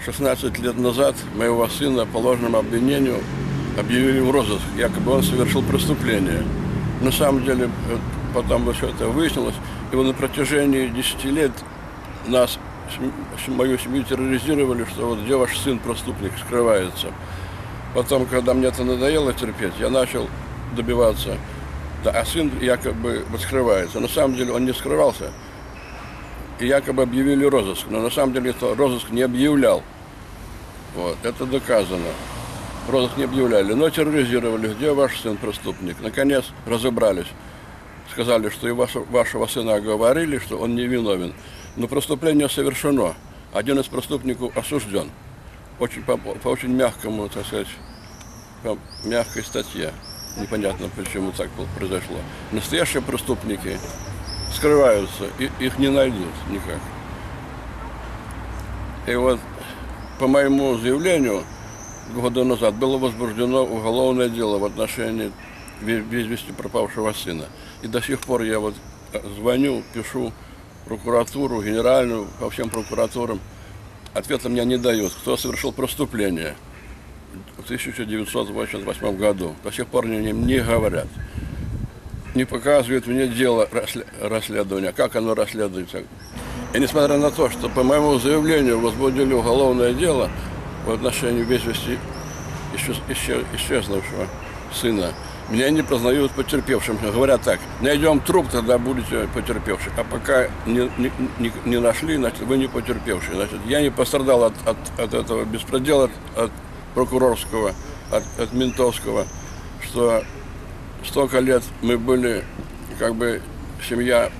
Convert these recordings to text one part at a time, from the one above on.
16 лет назад моего сына по ложному обвинению объявили в розыск, якобы он совершил преступление. На самом деле, потом все это выяснилось, и на протяжении 10 лет нас, мою семью терроризировали, что вот где ваш сын преступник скрывается. Потом, когда мне это надоело терпеть, я начал добиваться, да, а сын якобы вот скрывается. На самом деле он не скрывался, и якобы объявили розыск, но на самом деле это розыск не объявлял. Вот, это доказано. Розыск не объявляли, но терроризировали, где ваш сын преступник. Наконец разобрались. Сказали, что и вашего сына оговорили, что он невиновен. Но преступление совершено. Один из преступников осужден. По очень мягкому, так сказать, по мягкой статье. Непонятно, почему так произошло. Настоящие преступники скрываются, и их не найдут никак. И вот по моему заявлению 2 года назад было возбуждено уголовное дело в отношении без вести пропавшего сына. И до сих пор я вот звоню, пишу прокуратуру, генеральную, по всем прокуратурам. Ответа мне не дают, кто совершил преступление в 1988 году. До сих пор не говорят. Не показывают мне дело расследования, как оно расследуется. И несмотря на то, что по моему заявлению возбудили уголовное дело в отношении без вести исчезнувшего сына, меня не признают потерпевшим. Говорят так: найдем труп, тогда будете потерпевшим. А пока не нашли, значит, вы не потерпевшие. Значит, я не пострадал от этого беспредела, от прокурорского, от ментовского, что столько лет мы были как бы семья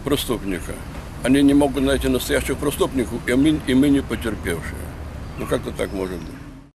преступника. Они не могут найти настоящих преступников, и мы не потерпевшие. Ну как-то так может быть.